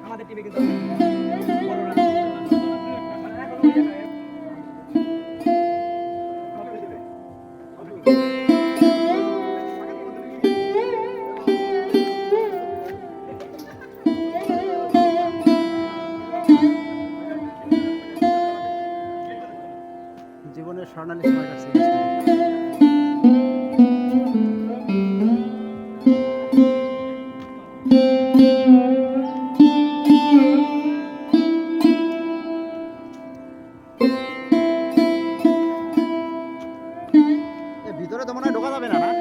আমাদের টিভি কিন্তু জীবনের স্বর্ণালী সময় কাটছে। ভিতরে তো মনে হয় ঢোকা যাবে না, না?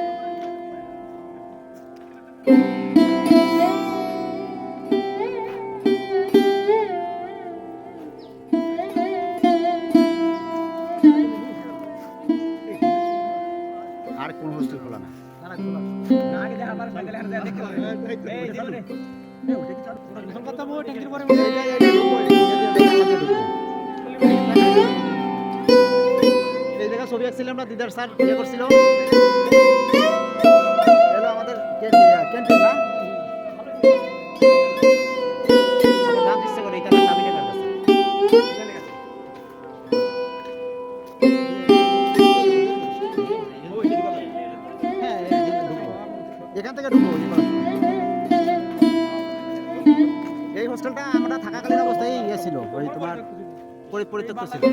আর কোন হোস্টেল খোলা না? আগে দেখা আমার সাইকেলে আর দেখতে হবে এই জীবনে এই জায়গা ছবি আঁকছিলাম না, দিদার স্যার ইয়ে করছিল। এলো আমাদের ক্যান্টিন না? আমার নাম ইচ্ছে করে এখানে চাবি লেখার কাছে। হ্যাঁ, এখান থেকে ঢুকবো। এই হোস্টেলটা আমরা থাকাকালীন অবস্থায় ইয়ে ছিল, ওই তোমার পরিত্যক্ত ছিল।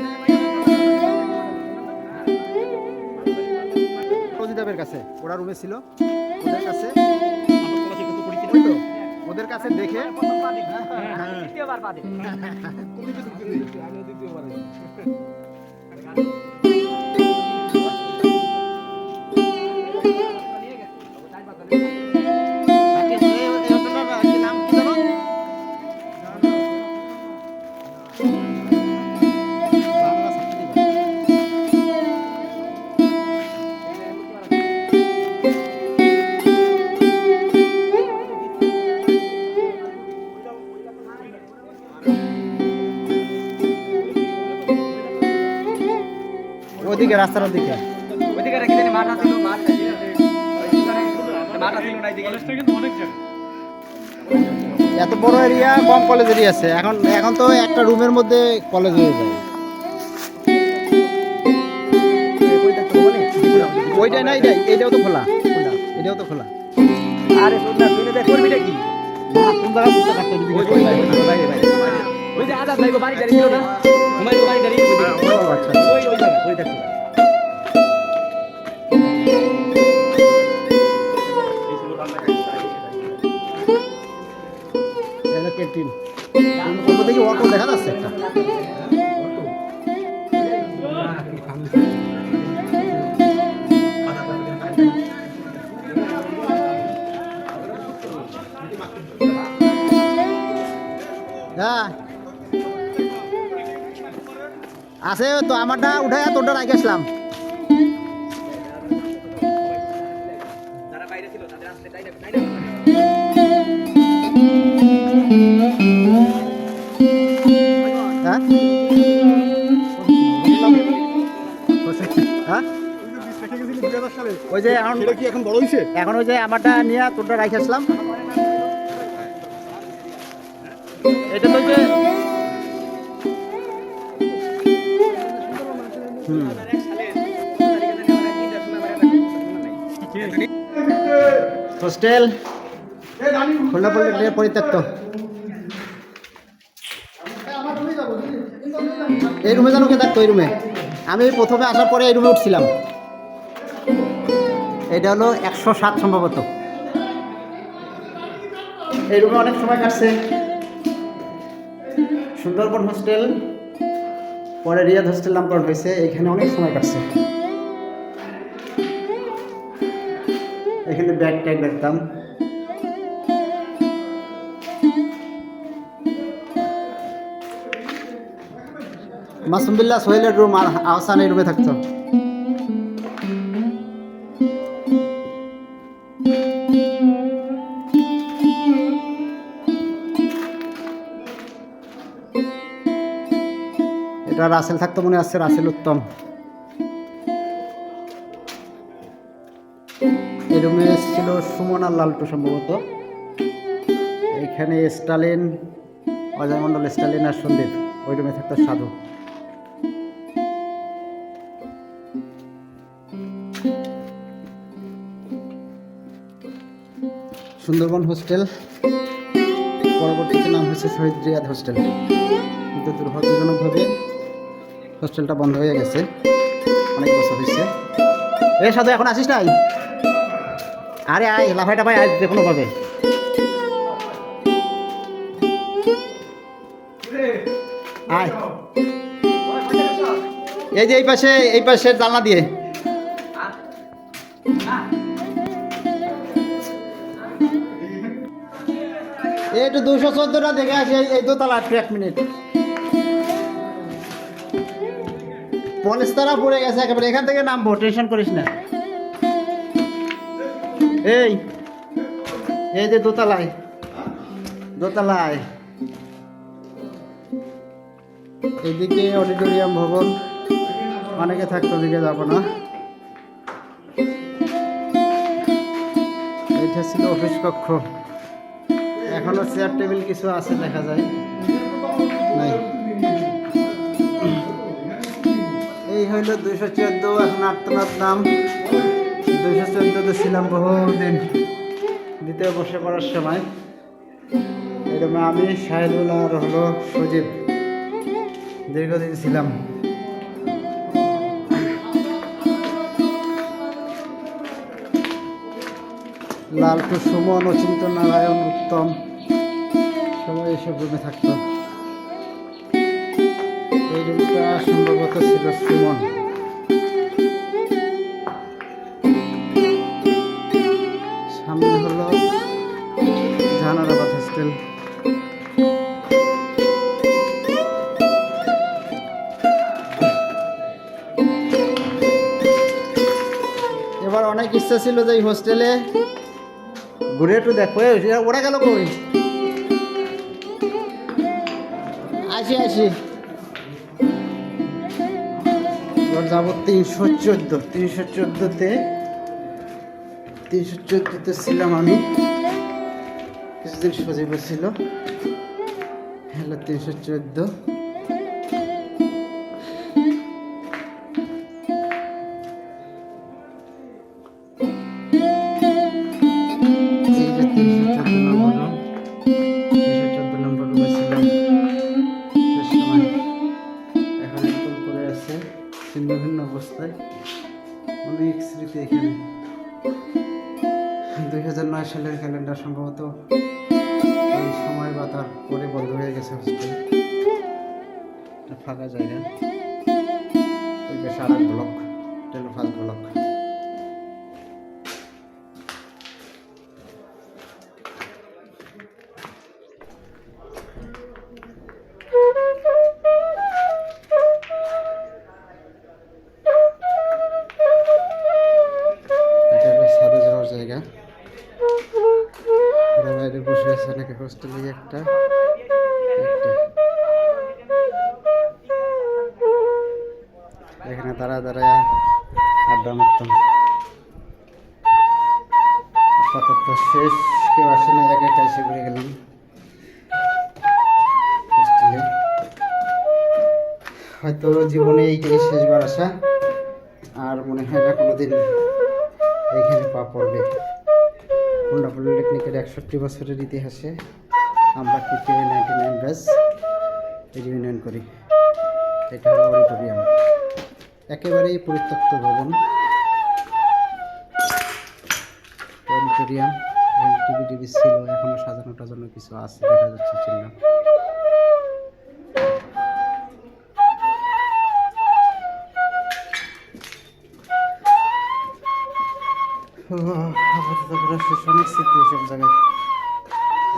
প্রজিদেবের কাছে ওরা রুমে ছিল, ওদের কাছে ওদের কাছে দেখে দ্বিতীয়বার পা দিবে ওদিকে রাস্তার ওদিকে ওইদিকে রেখে দিন মাঠা ছিল মাঠা ছিল না এদিকে কলেজটা কিন্তু অনেক জায়গা এত বড় এরিয়া, কম কলেজ এরিয়া আছে। এখন তো একটা রুমের মধ্যে কলেজ হয়ে যায়। ওইটাই না, এইটাও তো খোলা, এটাও তো খোলা। আরে শুন না তুই দেখ করবিটা কি কোন জায়গা বুঝতে পারতো বাইরে ওই যে আজাদ ভাই বাড়ি গাড়ি ছিল না হুমায়ুন বাড়ি গাড়ি আচ্ছা, ওই জায়গা ওই দেখো ক্যান্টিন থেকে অটো দেখা যাচ্ছে একটা। হ্যাঁ আছে তো, আমারটা উঠে তোরটা রাখে আসলাম। যারা বাইরে ছিল তাদের আসলে তাই হ্যাঁ হ্যাঁ ওই যে এখন বড় হয়েছে, এখন ওই যে আমারটা নিয়ে তোরটা রাখে আসলাম। এটা তো যে হোস্টেল খুলনা পলিটেকনিক পরিত্যক্ত। এই রুমে জানো কে থাকতো? এই রুমে আমি প্রথমে আসার পরে এই রুমে উঠছিলাম। এটা হলো 107 সম্ভবত। এই রুমে অনেক সময় কাটছে। সুন্দরবন হোস্টেল, পরে রিয়াদ হোস্টেল নামকরণ হয়েছে। এখানে অনেক সময় কাটছে। এখানে ব্যাগ ট্যাগ রাখতাম। মাসুমবিল্লাহ সোহেলের রুম আর আহসান এই রুমে থাকতো। এটা রাসেল থাকতো মনে আছে, রাসেল উত্তম। এই রুমে এসেছিল সুমন আর লালটু সম্ভবত। এখানে স্টালিন, অজয় মণ্ডল, স্টালিন আর সন্দীপ। ওই রুমে থাকতো সাধু। সুন্দরবন হোস্টেল, পরবর্তীতে নাম হয়েছে শহীদ রিয়াদ হোস্টেল, কিন্তু দুর্ভাগ্যজনকভাবে হোস্টেলটা বন্ধ হয়ে গেছে, অনেক বছর হয়েছে। এ সাধু এখন আসিস নাই? আরে আয়, লাফাইটা ভাই আয় যে কোনোভাবে। আয়, এই যে এই পাশে জানলা দিয়ে। একটু 214টা দেখে আসি, এই দোতলা। 1 মিনিট, পলেস্তারা পড়ে গেছে একেবারে। এখান থেকে নামবো, টেনশন করিস না। এই যে দোতলায় এদিকে অডিটোরিয়াম ভবন, অনেকে থাকতো, দিকে যাবো না। এটা ছিল অফিস কক্ষ, এখনো চেয়ার টেবিল কিছু আছে দেখা যায় নাই। এই হইল 214। এখন আর্তনাদ নাম। 214তে ছিলাম বহুদিন, দ্বিতীয় বর্ষে পড়ার সময়। এরকম আমি, শাহিদুল আর হলো সজীব, দীর্ঘদিন ছিলাম। লালটু, সুমন, অচিন্ত নারায়ণ, উত্তম সবাই এইসব রুমে থাকতো। এই রুমটা সম্ভবত ছিল সুমন। সামনে হলো জাহানারাবাদ হোস্টেল। এবার অনেক ইচ্ছা ছিল যে এই হোস্টেলে ঘুরে একটু দেখো। ওরা গেল কই? আসি এবার যাবো 314তে ছিলাম আমি কিছুদিন। সজীব ছিল, হলো 314। ভিন্ন অবস্থায় অনেক স্মৃতি এখানে। 2009 সালের ক্যালেন্ডার সম্ভবত এই সময় বা তার পরে বন্ধ হয়ে গেছে হোস্টেল। ফাঁকা জায়গা, ওই বেশ আর এক ব্লক, টেলিফাস ব্লক। জায়গা বাইরে বসে আছে নাকি হোস্টেলে একটা এখানে দাঁড়ায় আড্ডা মারতাম। আপাতত শেষ, কেউ আসে না, একা এসে ঘুরে গেলাম হোস্টেলে। হয়তো জীবনে এইটাই শেষবার আসা, আর মনে হয় না কোনোদিন এইখানে পা পড়বে। হোন্ডা পলিটেকনিকের 61 বছরের ইতিহাসে আমরা পৃথিবী 99 ব্যাচ রিউনিয়ন করি। এটা হলো অডিটোরিয়াম, একেবারেই পরিত্যক্ত ভবন। অডিটোরিয়াম টিভি ছিল, এখনো সাজানো টাজানো কিছু আছে, দেখা যাচ্ছে চিহ্ন। আপাতত ঘোরা শেষ, অনেক স্মৃতি এসব জায়গায়।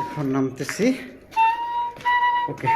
এখন নামতেছি। ওকে।